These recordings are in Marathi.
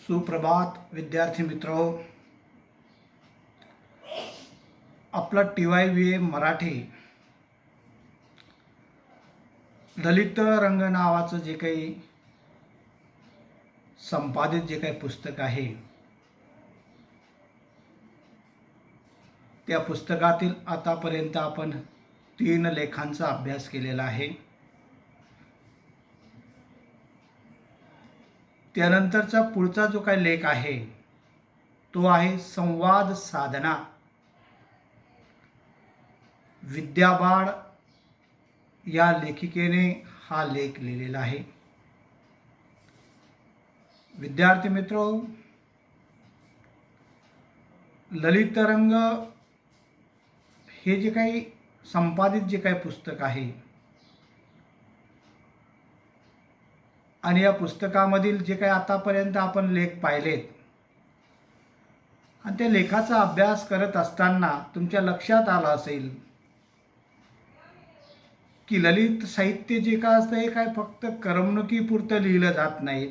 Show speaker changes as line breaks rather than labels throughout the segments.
सुप्रभात विद्यार्थी मित्रो. आपला TYVA मराठी ललित रंग नावाचं जे काही संपादित जे काही पुस्तक आहे, त्या पुस्तकातील आतापर्यंत आपण 3 लेखांचा अभ्यास केलेला आहे. त्यानंतरचा पुढचा जो काही लेख आहे तो आहे संवाद साधना. विद्या बाळ या लेखिकेने हा लेख लिहिलेला आहे. विद्यार्थी मित्रो, ललित रंग हे जे काही संपादित जे काही पुस्तक आहे आणि या पुस्तकामधील जे काही आतापर्यंत आपण लेख पाहिलेत आणि त्या लेखाचा अभ्यास करत असताना तुमच्या लक्षात आलं असेल की ललित साहित्य जे काय असतं हे काय फक्त करमणुकीपुरतं लिहिलं जात नाही,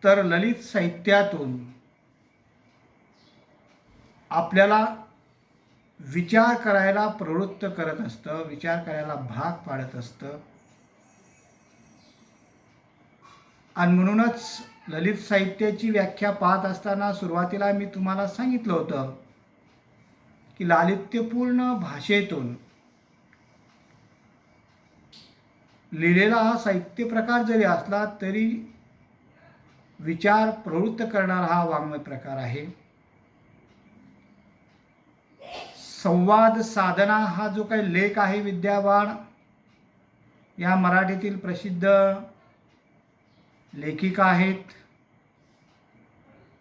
तर ललित साहित्यातून आपल्याला विचार करायला प्रवृत्त करत असतं, विचार करायला भाग पाडत असतं. आणि म्हणूनच ललित साहित्याची व्याख्या पाहत असताना सुरुवातीला मी तुम्हाला सांगितलं होतं की लालित्यपूर्ण भाषेतून लिहिलेला हा साहित्य प्रकार जरी असला तरी विचार प्रवृत्त करणारा हा वाङ्मय प्रकार आहे. संवाद साधना हा जो काही लेख आहे, विद्या बाळ या मराठीतील प्रसिद्ध लेखिका आहेत.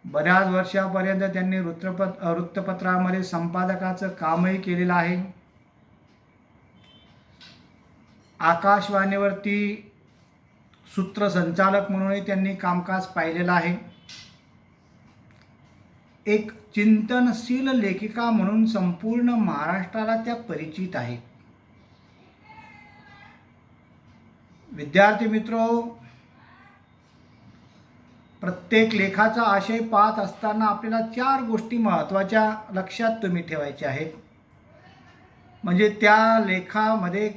बऱ्याच वर्षापर्यंत त्यांनी वृत्तपत्रामध्ये संपादकाचं कामही केलेलं आहे. आकाशवाणीवरती सूत्रसंचालक म्हणूनही त्यांनी कामकाज पाहिलेलं आहे. एक चिंतनशील लेखिका म्हणून संपूर्ण महाराष्ट्राला त्या परिचित आहेत. विद्यार्थी मित्रो, प्रत्येक लेखाचा आशय पाहत असताना आपल्याला 4 गोष्टी महत्त्वाच्या लक्षात तुम्ही ठेवायच्या आहेत. म्हणजे त्या लेखामध्ये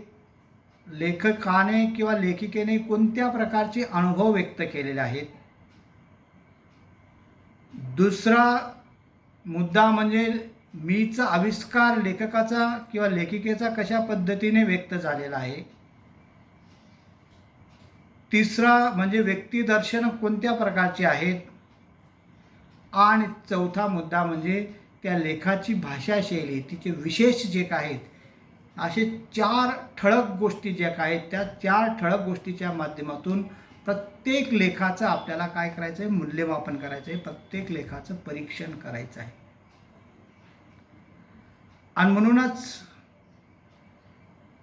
लेखकाने किंवा लेखिकेने कोणत्या प्रकारचे अनुभव व्यक्त केलेले आहेत. दुसरा मुद्दा म्हणजे मीचा आविष्कार लेखकाचा किंवा लेखिकेचा कशा पद्धतीने व्यक्त झालेला आहे. तिसरा म्हणजे व्यक्तिदर्शन कोणत्या प्रकारचे आहेत. आणि चौथा मुद्दा म्हणजे त्या लेखाची भाषाशैली, तिचे विशेष जे काय आहेत, असे 4 ठळक गोष्टी ज्या काय आहेत त्या 4 ठळक गोष्टीच्या माध्यमातून प्रत्येक लेखाचं आपल्याला काय करायचं आहे, मूल्यमापन करायचं आहे, प्रत्येक लेखाचं परीक्षण करायचं आहे. आणि म्हणूनच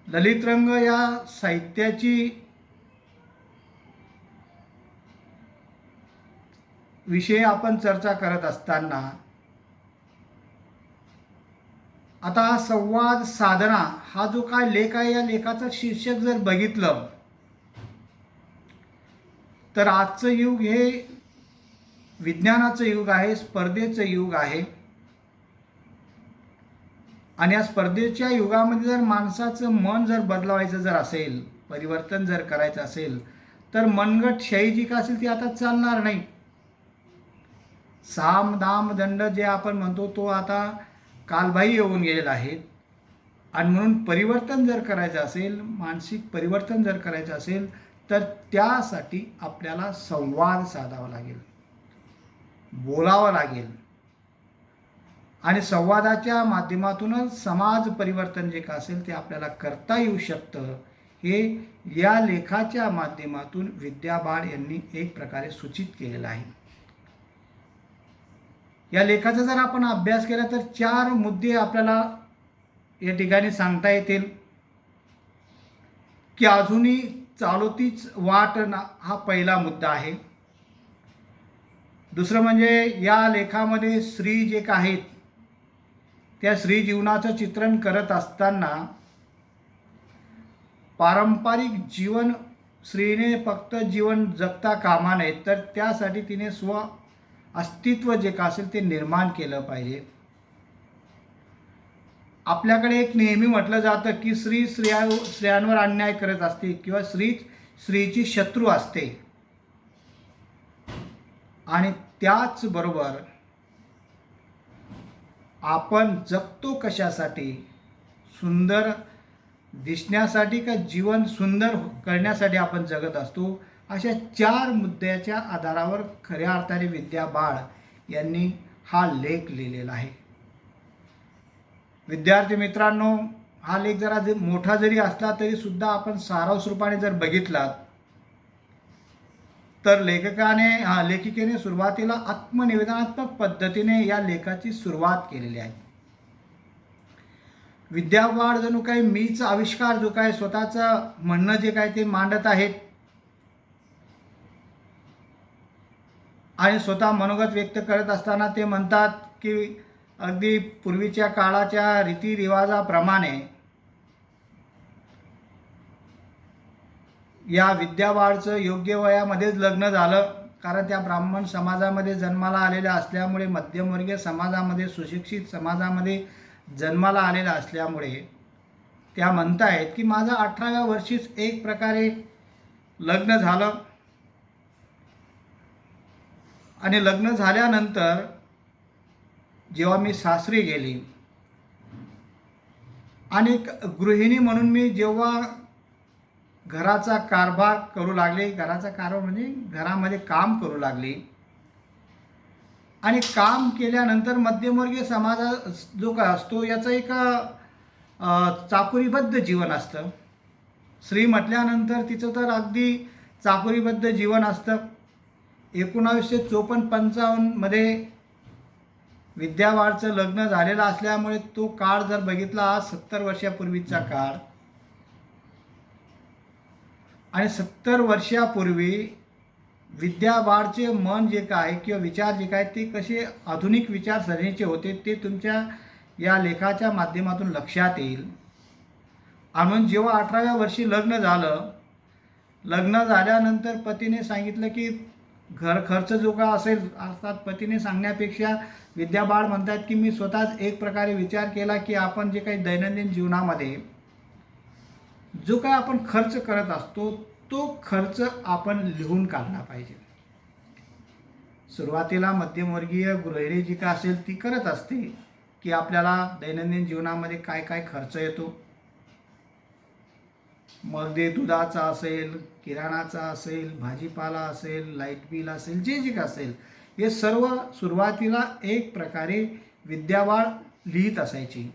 ललित रंग या साहित्याची विषय आपण चर्चा करत असताना आता संवाद साधना हा जो काय लेख आहे, या लेखाचं शीर्षक जर बघितलं तर आजचं युग हे विज्ञानाचं युग आहे, स्पर्धेचं युग आहे. आणि या स्पर्धेच्या युगामध्ये जर माणसाचं मन जर बदलवायचं जर असेल, परिवर्तन जर करायचं असेल, तर मनगट शाही जी का असेल ती आता चालणार नाही. साम दाम दंड जे आपण म्हणतो तो आता कालबाही येऊन गेलेला आहे. आणि म्हणून परिवर्तन जर करायचं असेल, मानसिक परिवर्तन जर करायचं असेल, तर त्यासाठी आपल्याला संवाद साधावा लागेल, बोलावं लागेल. आणि संवादाच्या माध्यमातूनच समाज परिवर्तन जे का असेल ते आपल्याला करता येऊ शकतं. हे या लेखाच्या माध्यमातून विद्या बाळ यांनी एक प्रकारे सूचित केलेलं आहे. या लेखाचा जर आपण अभ्यास केला तर 4 मुद्दे आपल्याला या ठिकाणी सांगता येतील. की अजूनही चालवतीच वाट हा पहिला मुद्दा आहे. दुसरं म्हणजे या लेखामध्ये स्त्री जे काय आहेत त्या स्त्री जीवनाचं चित्रण करत असताना पारंपरिक जीवन स्त्रीने फक्त जीवन जगता कामा नये, तर त्यासाठी तिने अस्तित्व जे का असेल ते निर्माण केलं पाहिजे. आपल्याकडे एक नेहमी म्हटलं जातं की स्त्रियांवर अन्याय करत असते किंवा स्त्रीची शत्रू असते. आणि त्याचबरोबर आपण जगतो कशासाठी? सुंदर दिसण्यासाठी का जीवन सुंदर करण्यासाठी आपण जगत असतो? अशा 4 मुद्द्याच्या आधारावर खऱ्या अर्थाने विद्या बाळ यांनी हा लेख लिहिलेला आहे. विद्यार्थी मित्रांनो, हा लेख जरा मोठा जरी असला तरी सुद्धा आपण सारांश रूपाने जर बघितला तर लेखिकेने सुरुवातीला आत्मनिवेदनात्मक पद्धतीने या लेखाची सुरुवात केलेली आहे. विद्या बाळ जणू काही मीच आविष्कार जो काय स्वतःचं म्हणणं जे काय ते मांडत आहेत आणि स्वतः मनोगत व्यक्त करत असताना ते म्हणतात की अगदी पूर्वीच्या काळाच्या रीतिरिवाजाप्रमाणे या विद्या बाळचं योग्य वयामध्येच लग्न झालं, कारण त्या ब्राह्मण समाजामध्ये जन्माला आलेल्या असल्यामुळे, मध्यमवर्गीय समाजामध्ये, सुशिक्षित समाजामध्ये जन्माला आलेला असल्यामुळे त्या म्हणतायत की माझं 18व्या वर्षीच एक प्रकारे लग्न झालं आणि लग्न झाल्यानंतर जेव्हा मी सासरी गेली आणि गृहिणी म्हणून मी जेव्हा घराचा कारभार करू लागले, घराचा कारभार म्हणजे घरामध्ये काम करू लागले आणि काम केल्यानंतर मध्यमवर्गीय समाज जो काय असतो याचं एक चाकुरीबद्ध जीवन असतं. स्त्री म्हटल्यानंतर तिचं तर अगदी चाकुरीबद्ध जीवन असतं. 1954-55 मध्ये विद्या बाळचं लग्न झालेलं असल्यामुळे तो काळ जर बघितला, आज 70 वर्षापूर्वीचा काळ, आणि 70 वर्षापूर्वी विद्या बाळचे मन जे काय किंवा विचार जे काय ते कसे आधुनिक विचारसरणीचे होते ते तुमच्या या लेखाच्या माध्यमातून लक्षात येईल. म्हणून जेव्हा 18व्या वर्षी लग्न झालं, लग्न झाल्यानंतर पतीने सांगितलं की घर खर्च जो का असेल, अर्थात पतीने सांगण्यापेक्षा विद्या बाळ म्हणतात की मी स्वतःच एक प्रकारे विचार केला की आपण जे काही दैनंदिन जीवनामध्ये जो काय आपण खर्च करत असतो तो खर्च आपण लिहून काढला पाहिजे. सुरुवातीला मध्यमवर्गीय गृहिणी जी का असेल ती करत असते की आपल्याला दैनंदिन जीवनामध्ये काय काय खर्च येतो, मग ते दुधाचा असेल, किराणाचा असेल, भाजीपाला असेल, लाईट बिल असेल, जे जे काय असेल हे सर्व सुरुवातीला एक प्रकारे विद्या बाळ लिहित असायची.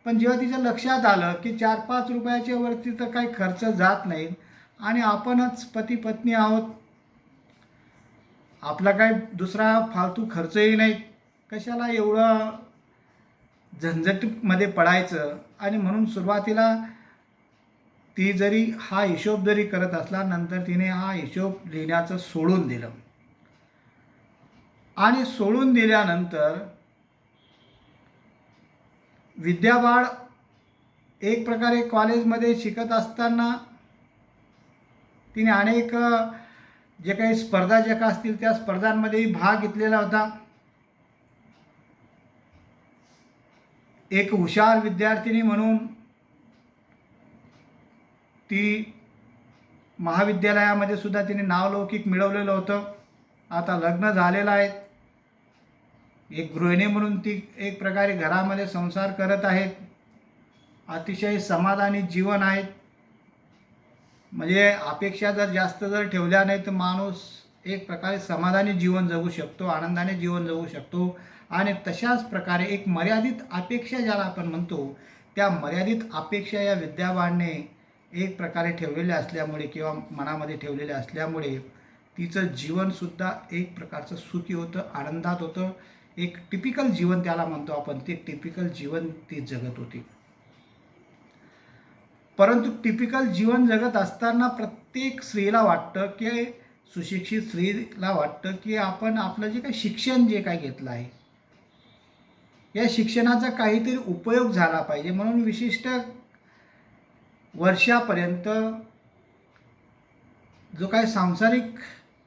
पण जेव्हा तिच्या लक्षात आलं की 4-5 रुपयाच्या वरती तर काही खर्च जात नाहीत आणि आपणच पती पत्नी आहोत, आपला काही दुसरा फालतू खर्चही नाही, कशाला एवढं झंझटमध्ये पडायचं, आणि म्हणून सुरुवातीला ती जरी हा हिशोब जरी करत असला, नंतर तिने हा हिशोब लिहिण्याचं सोडून दिलं. आणि सोडून दिल्यानंतर विद्या बाळ एक प्रकारे कॉलेजमध्ये शिकत असताना तिने अनेक जे काही स्पर्धा ज्या का असतील त्या स्पर्धांमध्येही भाग घेतलेला होता. एक हुशार विद्यार्थिनी म्हणून ती महाविद्यालयामध्ये सुद्धा तिने नावलौकिक मिळवलेलं होतं. आता लग्न झालेलं आहे, एक गृहिणी म्हणून ती एक प्रकारे घरामध्ये संसार करत आहेत, अतिशय समाधानी जीवन आहे. म्हणजे अपेक्षा जर जास्त जर ठेवल्या नाही तर माणूस एक प्रकारे समाधानी जीवन जगू शकतो, आनंदाने जीवन जगू शकतो. आणि तशाच प्रकारे एक मर्यादित अपेक्षा ज्याला आपण म्हणतो, त्या मर्यादित अपेक्षा या विद्या बाळने एक प्रकारे ठेवलेल्या असल्यामुळे किंवा मनामध्ये ठेवलेल्या असल्यामुळे तिचं जीवनसुद्धा एक प्रकारचं सुखी होतं, आनंदात होतं. एक टिपिकल जीवन त्याला म्हणतो आपण, ते टिपिकल जीवन ती जगत होती. परंतु टिपिकल जीवन जगत असताना प्रत्येक स्त्रीला वाटतं की, सुशिक्षित स्त्रीला वाटतं की आपण आपलं जे काही शिक्षण जे काही घेतलं आहे या शिक्षणाचा काहीतरी उपयोग झाला पाहिजे. म्हणून विशिष्ट वर्षापर्यंत जो काही सांसारिक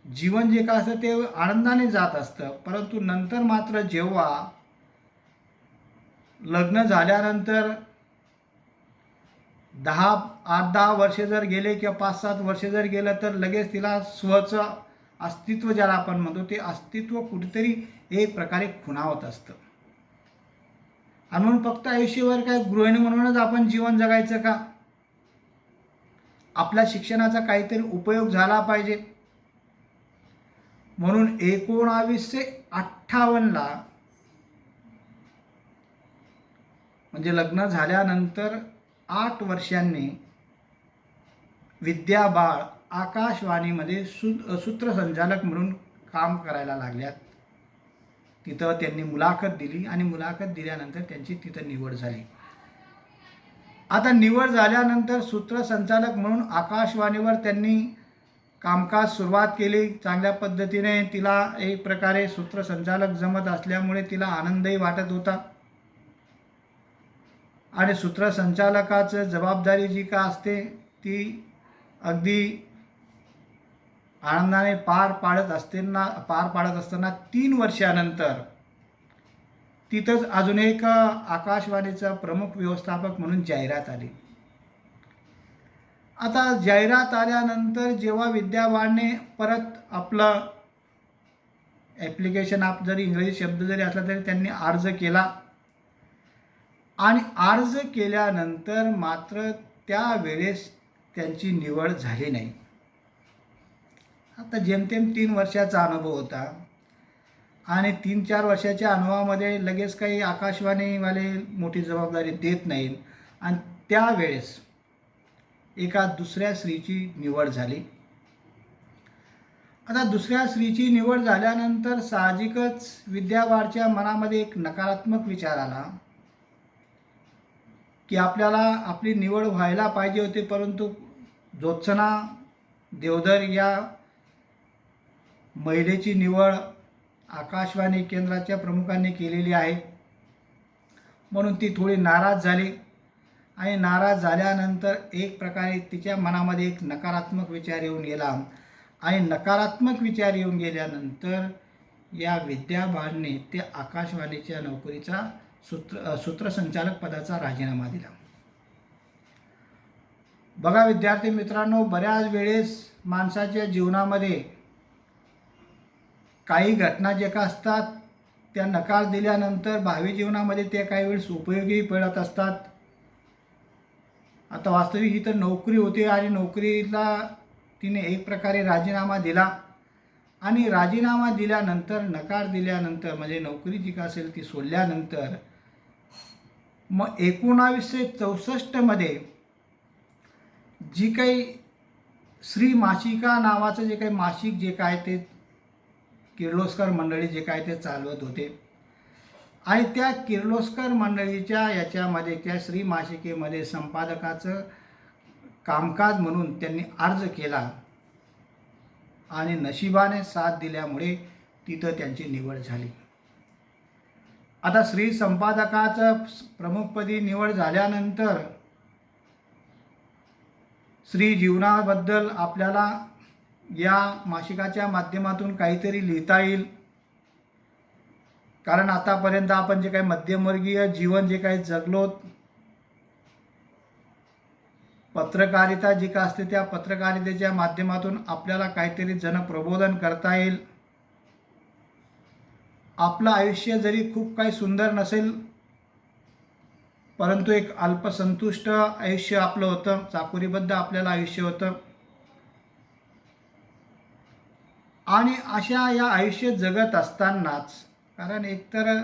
जीवन जे काय असतं ते आनंदाने जात असतं, परंतु नंतर मात्र जेव्हा लग्न झाल्यानंतर 8-10 वर्षे जर गेले किंवा 5-7 वर्षे जर गेलं तर लगेच तिला स्वचं अस्तित्व ज्याला आपण म्हणतो ते अस्तित्व कुठेतरी एक प्रकारे खुणावत असतं. आणि म्हणून फक्त आयुष्यभर काय गृहिणी म्हणूनच आपण जीवन जगायचं का? आपल्या शिक्षणाचा काहीतरी उपयोग झाला पाहिजे. म्हणून 1958ला म्हणजे लग्न झाल्यानंतर 8 वर्षांनी विद्या बाळ आकाशवाणीमध्ये सूत्रसंचालक म्हणून काम करायला लागल्यात. तिथं त्यांनी मुलाखत दिली आणि मुलाखत दिल्यानंतर त्यांची तिथं निवड झाली. आता निवड झाल्यानंतर सूत्रसंचालक म्हणून आकाशवाणीवर त्यांनी कामकाज सुरुवात केली चांगल्या पद्धतीने. तिला एक प्रकारे सूत्रसंचालक जमत असल्यामुळे तिला आनंदही वाटत होता आणि सूत्रसंचालकाचं जबाबदारी जी का असते ती अगदी आनंदाने पार पाडत असताना 3 वर्षानंतर तिथंच अजून एक आकाशवाणीचा प्रमुख व्यवस्थापक म्हणून जाहिरात आली. आता जाहिरात आल्यानंतर जेव्हा विद्या बाळने परत आपलं ॲप्लिकेशन जरी इंग्रजी शब्द जरी असला तरी त्यांनी अर्ज केला आणि अर्ज केल्यानंतर मात्र त्यावेळेस त्यांची निवड झाली नाही. आता जेमतेम 3 वर्षाचा अनुभव होता आणि 3-4 वर्षाच्या अनुभवामध्ये लगेच काही आकाशवाणीवाले मोठी जबाबदारी देत नाहीत आणि त्यावेळेस एका दुसऱ्या स्त्रीची निवड झाली. आता दुसऱ्या स्त्रीची निवड झाल्यानंतर साहजिकच विद्या बाळच्या मनामध्ये एक नकारात्मक विचार आला की आपल्याला आपली निवड व्हायला पाहिजे होती, परंतु ज्योत्सना देवधर या महिलेची निवड आकाशवाणी केंद्राच्या प्रमुखांनी केलेली आहे. म्हणून ती थोडी नाराज झाली आणि नाराज झाल्यानंतर एक प्रकारे तिच्या मनामध्ये एक नकारात्मक विचार येऊन गेला आणि नकारात्मक विचार येऊन गेल्यानंतर या विद्या बाळने त्या आकाशवाणीच्या नोकरीचा सूत्रसंचालक पदाचा राजीनामा दिला. बघा विद्यार्थी मित्रांनो, बऱ्याच वेळेस माणसाच्या जीवनामध्ये काही घटना जे का असतात त्या नकार दिल्यानंतर भावी जीवनामध्ये ते काही वेळेस उपयोगी पडत असतात. आता वास्तविक ही तर नोकरी होती आणि नोकरीला तिने एक प्रकारे राजीनामा दिला आणि राजीनामा दिल्यानंतर नकार दिल्यानंतर म्हणजे नोकरी जी का असेल ती सोडल्यानंतर मग 1964मध्ये जी काही श्री मासिका नावाचं जे काही मासिक जे काय ते किर्लोस्कर मंडळी जे काय ते चालवत होते आणि त्या किर्लोस्कर मंडळीच्या याच्यामध्ये त्या श्री मासिकेमध्ये संपादकाचं कामकाज म्हणून त्यांनी अर्ज केला आणि नशिबाने साथ दिल्यामुळे तिथं त्यांची निवड झाली. आता श्री संपादकाचं प्रमुखपदी निवड झाल्यानंतर श्री जीवनाबद्दल आपल्याला या मासिकाच्या माध्यमातून काहीतरी लिहिता येईल, कारण आतापर्यंत आपण जे काही मध्यमवर्गीय जीवन जे काही जगलो, पत्रकारिता जी का असते त्या पत्रकारितेच्या माध्यमातून आपल्याला काहीतरी जनप्रबोधन करता येईल. आपलं आयुष्य जरी खूप काही सुंदर नसेल परंतु एक अल्पसंतुष्ट आयुष्य आपलं होतं, चाकोरीबद्ध आपल्याला आयुष्य होतं आणि अशा या आयुष्य जगत असतानाच, कारण एकतर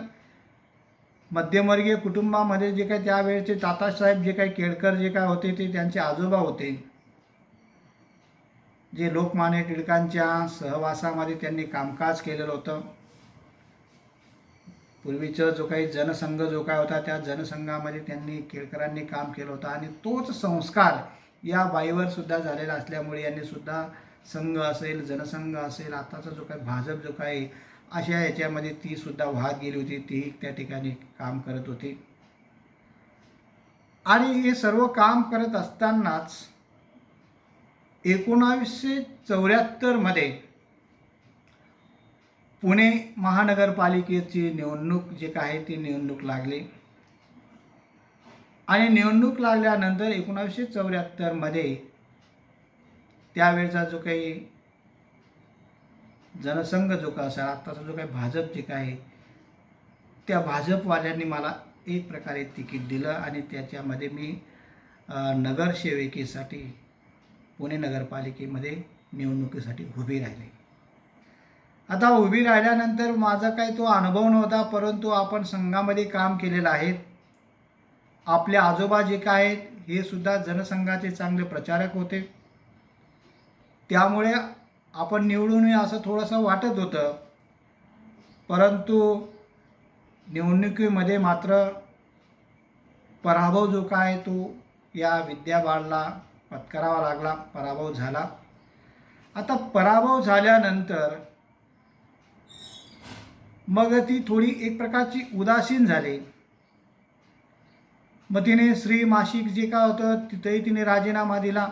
मध्यमवर्गीय कुटुंबामध्ये जे काही त्यावेळेचे तातासाहेब जे काही केळकर जे काय होते ते त्यांचे आजोबा होते, जे लोकमान्य टिळकांच्या सहवासामध्ये त्यांनी कामकाज केलेलं होतं. पूर्वीचा जो काही जनसंघ जो काय होता त्या जनसंघामध्ये त्यांनी केळकरांनी काम केलं होतं आणि तोच संस्कार या बाईवर सुद्धा झालेला असल्यामुळे यांनी सुद्धा संघ असेल, जनसंघ असेल, आताचा जो काही भाजप जो काही अशा याच्यामध्ये ती सुद्धा वाहत गेली होती, ती त्या ठिकाणी काम करत होती. आणि हे सर्व काम करत असतानाच 1974मध्ये पुणे महानगरपालिकेची निवडणूक जे काय ती निवडणूक लागली आणि निवडणूक लागल्यानंतर 1974मध्ये त्यावेळचा जो काही जनसंघ जो का असा आत्ताचा जो काही भाजप जे काय त्या भाजपवाल्यांनी मला एक प्रकारे तिकीट दिलं आणि त्याच्यामध्ये मी नगरसेवकीसाठी पुणे नगरपालिकेमध्ये निवडणुकीसाठी उभी राहिली. आता उभी राहिल्यानंतर माझा काही तो अनुभव नव्हता, परंतु आपण संघामध्ये काम केलेलं आहे. आपले आजोबा जे काय आहेत हे सुद्धा जनसंघाचे चांगले प्रचारक होते, त्यामुळे आपण निवडून येऊ असं थोडंसं वाटत होतं. परंतु निवडणुकीमध्ये मात्र पराभव जो काय तो या विद्याबाळला पत्करावा लागला, पराभव झाला. आता पराभव झाल्यानंतर मग ती थोडी एक प्रकारची उदासीन झाली. मग तिने श्री मासिक जे काय होतं तिथेही तिने राजीनामा दिला.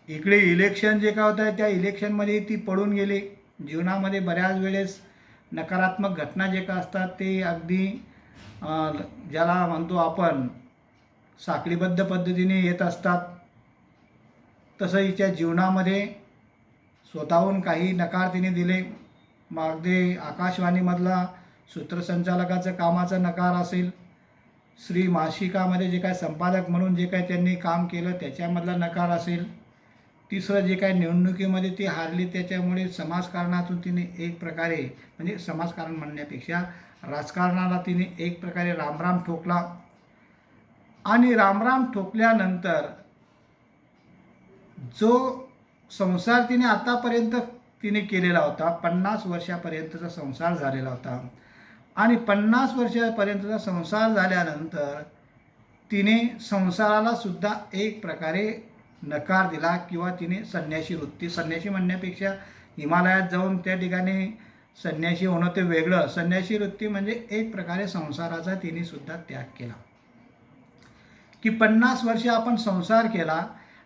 इकडे इलेक्शन जे काय होतं त्या इलेक्शनमध्ये ती पडून गेली. जीवनामध्ये बऱ्याच वेळेस नकारात्मक घटना जे काय असतात ते अगदी ज्याला म्हणतो आपण साखळीबद्ध पद्धतीने येत असतात. तसं हिच्या जीवनामध्ये स्वतःहून काही नकार तिने दिले. मग अगदी आकाशवाणीमधला सूत्रसंचालकाचं कामाचा नकार असेल, श्री मासिकामध्ये जे काय संपादक म्हणून जे काय त्यांनी काम केलं त्याच्यामधला नकार असेल, तिसरं जे काय निवडणुकीमध्ये ती हारली त्याच्यामुळे समाजकारणातून तिने एक प्रकारे म्हणजे समाजकारण म्हणण्यापेक्षा राजकारणाला तिने एक प्रकारे रामराम ठोकला. आणि रामराम ठोकल्यानंतर जो संसार तिने आतापर्यंत तिने केलेला होता, 50 वर्षापर्यंतचा संसार झालेला होता आणि 50 वर्षापर्यंतचा संसार झाल्यानंतर तिने संसाराला सुद्धा एक प्रकारे नकार दिला किंवा तिने संन्यासी वृत्ती, संन्यासी म्हणण्यापेक्षा हिमालयात जाऊन त्या ठिकाणी संन्यासी होणं ते वेगळं. संन्यासी वृत्ती म्हणजे एक प्रकारे संसाराचा तिने सुद्धा त्याग केला की 50 वर्षे आपण संसार केला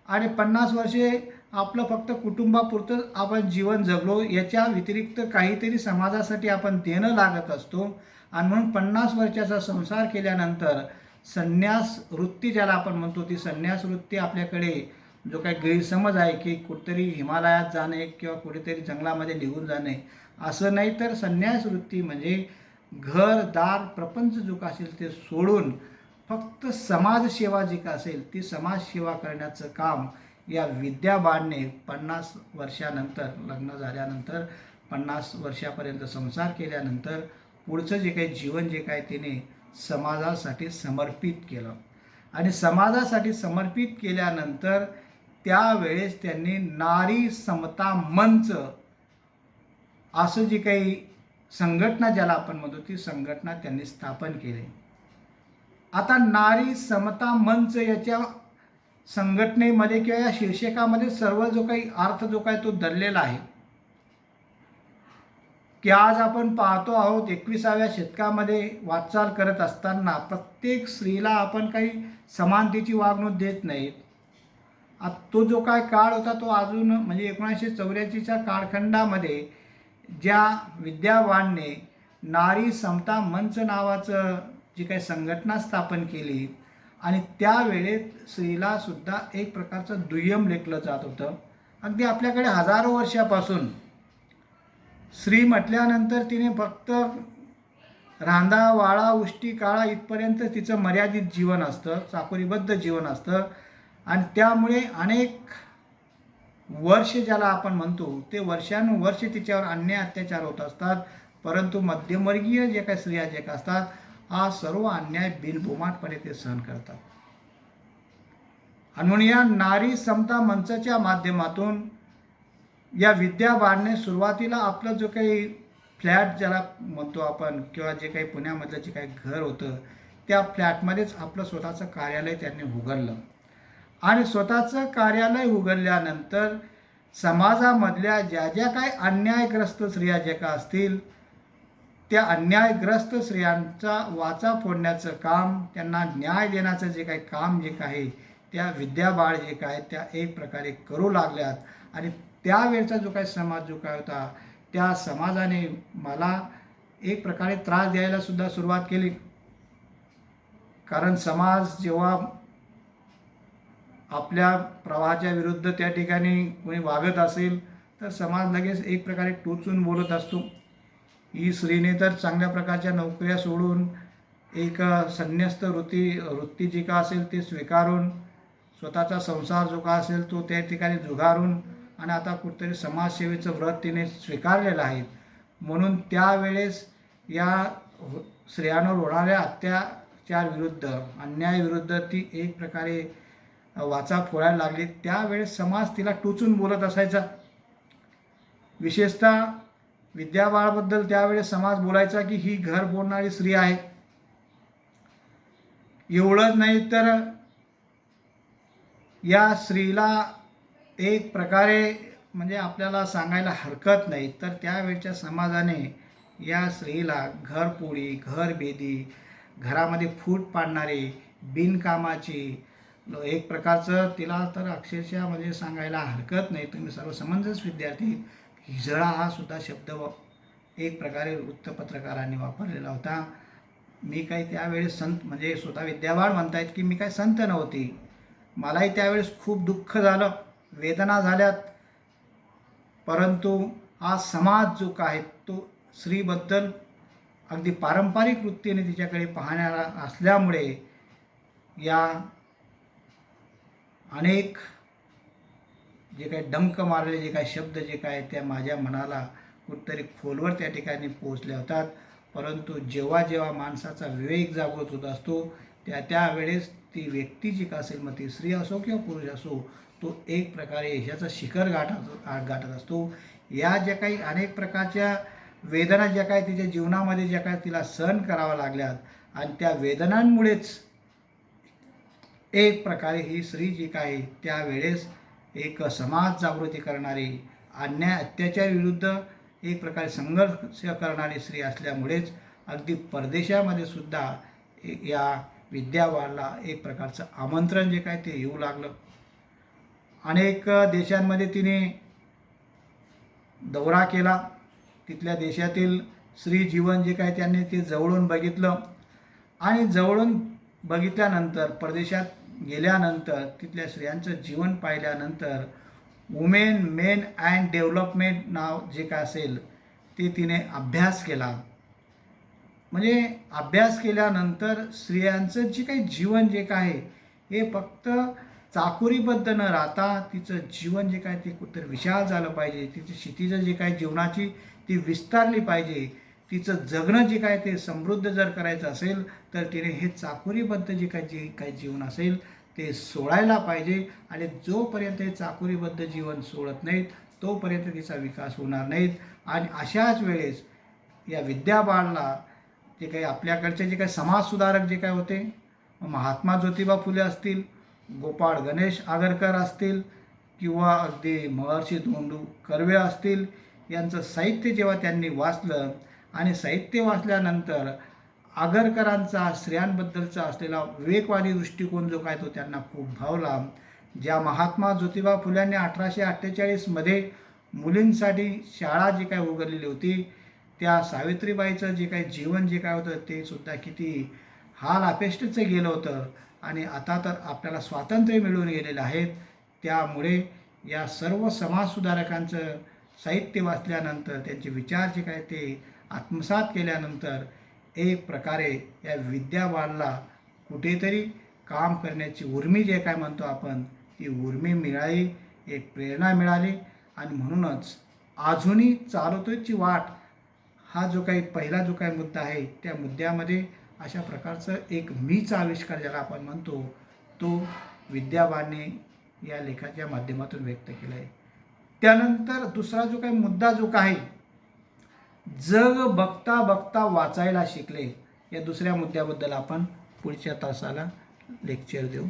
आणि 50 वर्षे आपलं फक्त कुटुंबापुरतं आपण जीवन जगलो, याच्या व्यतिरिक्त काहीतरी समाजासाठी आपण देणं लागत असतो. आणि म्हणून 50 वर्षाचा संसार केल्यानंतर संन्यास वृत्ती ज्याला आपण म्हणतो ती संन्यास वृत्ती आपल्याकडे जो काही गैरसमज आहे की कुठेतरी हिमालयात जाणे किंवा कुठेतरी जंगलामध्ये निघून जाणे असं नाही, तर संन्यास वृत्ती म्हणजे घर दार प्रपंच जो का असेल ते सोडून फक्त समाजसेवा जी का असेल ती समाजसेवा करण्याचं काम या विद्याबाळने 50 वर्षानंतर लग्न झाल्यानंतर 50 वर्षापर्यंत संसार केल्यानंतर पुढचं जे काही जीवन जे काय तिने समाजासाठी समर्पित केलं. आणि समाजासाठी समर्पित केल्यानंतर त्यावेळेस त्यांनी नारी समता मंच असं जी काही संघटना ज्याला आपण म्हणतो ती संघटना त्यांनी स्थापन केली. आता नारी समता मंच याच्या संघटनेमध्ये किंवा या शीर्षकामध्ये सर्व जो काही अर्थ जो काही तो दडलेला आहे की आज आपण पाहतो आहोत 21व्या शतकामध्ये वाटचाल करत असताना प्रत्येक स्त्रीला आपण काही समानतेची वागणूक देत नाहीत. तो जो काय काळ होता तो अजून म्हणजे 1984च्या कालखंडामध्ये ज्या विद्याबाळने नारी समता मंच नावाचं जी काही संघटना स्थापन केली आणि त्यावेळेत स्त्रीला सुद्धा एक प्रकारचं दुय्यम लेखलं जात होतं. अगदी आपल्याकडे हजारो वर्षापासून स्त्री म्हटल्यानंतर तिने फक्त रांधा वाळा उष्टी काळा इथपर्यंत तिचं मर्यादित जीवन असतं, चाकोरीबद्ध जीवन असतं आणि त्यामुळे अनेक वर्ष ज्याला आपण म्हणतो ते वर्षानुवर्ष तिच्यावर अन्याय अत्याचार होत असतात. परंतु मध्यमवर्गीय जे काही स्त्रिया जे काय असतात हा सर्व अन्याय बिनबोमाटपणे ते सहन करतात. आणि म्हणून या नारी समता मंचाच्या माध्यमातून या विद्याबाळने सुरुवातीला आपलं जो काही फ्लॅट ज्याला म्हणतो आपण किंवा जे काही पुण्यामधलं जे काही घर होतं त्या फ्लॅटमध्येच आपलं स्वतःचं कार्यालय त्यांनी उघडलं. आणि स्वतःचं कार्यालय उघडल्यानंतर समाजामधल्या ज्या ज्या काही अन्यायग्रस्त स्त्रिया जे का असतील त्या अन्यायग्रस्त स्त्रियांचा वाचा फोडण्याचं काम, त्यांना न्याय देण्याचं जे काही काम जे काही त्या विद्याबाळ जे काय त्या एक प्रकारे करू लागल्यात. आणि त्यावेळचा जो काही समाज जो काय होता त्या समाजाने मला एक प्रकारे त्रास द्यायला सुद्धा सुरुवात केली. कारण समाज जेव्हा आपल्या प्रवाहाच्या विरुद्ध त्या ठिकाणी कोणी वागत असेल तर समाज लगेच एक प्रकारे टोचून बोलत असतो. ही स्त्रीने तर चांगल्या प्रकारच्या नोकऱ्या सोडून एक संन्यस्त वृत्ती जी का असेल ते स्वीकारून स्वतःचा संसार जो का असेल तो त्या ठिकाणी जुगारून आणि आता कुठेतरी समाजसेवेचं व्रत तिने स्वीकारलेलं आहे. म्हणून त्यावेळेस या स्त्रियांवर होणाऱ्या अत्याचार विरुद्ध अन्यायाविरुद्ध ती एक प्रकारे वाचा फोडायला लागली. त्यावेळेस समाज तिला टोचून बोलत असायचा. विशेषतः विद्याबाळबद्दल त्यावेळेस समाज बोलायचा की ही घर बोलणारी स्त्री आहे. एवढंच नाही तर या स्त्रीला एक प्रकारे म्हणजे आपल्याला सांगायला हरकत नाही तर त्यावेळच्या समाजाने या स्त्रीला घरपोळी, घरबेदी, घरामध्ये फूट पाडणारी, बिनकामाची एक प्रकारचं तिला तर अक्षरशः म्हणजे सांगायला हरकत नाही. तुम्ही सर्व समंजस विद्यार्थी हिजडा हा सुद्धा शब्द एक प्रकारे वृत्तपत्रकारांनी वापरलेला होता. मी काही त्यावेळेस संत म्हणजे स्वतः विद्याबाळ म्हणतायत की मी काही संत नव्हती. मलाही त्यावेळेस खूप दुःख झालं, वेदना झाल्यात. परंतु हा समाज जो काय तो स्त्रीबद्दल अगदी पारंपरिक वृत्तीने तिच्याकडे पाहणारा असल्यामुळे या अनेक जे काही डंक मारलेले जे काही शब्द जे काय त्या माझ्या मनाला कुठेतरी खोलवर त्या ठिकाणी पोहोचले होतात. परंतु जेव्हा जेव्हा माणसाचा विवेक जागृत होत असतो त्यावेळेस ती व्यक्ती जी का असेल मग ती स्त्री असो किंवा पुरुष असो तो एक प्रकारे यशाचं शिखर गाठत असतो. या ज्या काही अनेक प्रकारच्या वेदना ज्या काय तिच्या जीवनामध्ये ज्या काय तिला सहन कराव्या लागल्यात आणि त्या वेदनांमुळेच एक प्रकारे ही स्त्री जी काय त्यावेळेस एक समाज जागृती करणारी, अन्याय अत्याचार विरुद्ध एक प्रकारे संघर्ष करणारी स्त्री असल्यामुळेच अगदी परदेशामध्ये सुद्धा या विद्याबाळला एक प्रकारचं आमंत्रण जे काय ते येऊ लागलं. अनेक देशांमध्ये तिने दौरा केला. तिथल्या देशातील स्त्री जीवन जे काय त्यांनी ते जवळून बघितलं आणि जवळून बघितल्यानंतर परदेशात गेल्यानंतर तिथल्या स्त्रियांचं जीवन पाहिल्यानंतर वुमेन मेन अँड डेव्हलपमेंट नाव जे काय असेल ते तिने अभ्यास केला. म्हणजे अभ्यास केल्यानंतर स्त्रियांचं जे काही जीवन जे काय हे फक्त चाकोरीबद्ध न राहता तिचं जीवन जे काय ते कुठेतरी विशाल झालं पाहिजे. तिचं क्षितिज जे काय जीवनाची ती विस्तारली पाहिजे. तिचं जगणं जे काय ते समृद्ध जर करायचं असेल तर तिने हे चाकोरीबद्ध जे काही जीवन असेल ते सोडायला पाहिजे. आणि जोपर्यंत हे चाकोरीबद्ध जीवन सोडत नाहीत तोपर्यंत तिचा विकास होणार नाहीत. आणि अशाच वेळेस या विद्याबाळला जे काही आपल्याकडचे जे काही समाजसुधारक जे काय होते महात्मा ज्योतिबा फुले असतील, गोपाळ गणेश आगरकर असतील किंवा अगदी महर्षी धोंडू कर्वे असतील यांचं साहित्य जेव्हा त्यांनी वाचलं आणि साहित्य वाचल्यानंतर आगरकरांचा स्त्रियांबद्दलचा असलेला विवेकवादी दृष्टिकोन जो काय तो त्यांना खूप भावला. ज्या महात्मा ज्योतिबा फुल्यांनी 1848मध्ये मुलींसाठी शाळा जी काय उघडलेली होती त्या सावित्रीबाईचं जे काही जीवन जे काय होतं ते सुद्धा किती हाल अपेष्टेचं गेलं होतं. आणि आता तर आपल्याला स्वातंत्र्य मिळून गेलेलं आहे. त्यामुळे या सर्व समाजसुधारकांचं साहित्य वाचल्यानंतर त्यांचे विचार जे काय ते आत्मसात केल्यानंतर एक प्रकारे या विद्याबाळला कुठेतरी काम करण्याची उर्मी जे काय म्हणतो आपण ती उर्मी मिळाली, एक प्रेरणा मिळाली. आणि म्हणूनच अजूनही चालवतोयची वाट हा जो काही पहिला जो काही मुद्दा आहे त्या मुद्द्यामध्ये अशा प्रकारचं एक मीचा आविष्कार ज्याला आपण म्हणतो तो विद्याबाळने या लेखाच्या माध्यमातून व्यक्त केला आहे. त्यानंतर दुसरा जो काही मुद्दा जो काही जग बघता बघता वाचायला शिकले या दुसऱ्या मुद्द्याबद्दल आपण पुढच्या तासाला लेक्चर देऊ.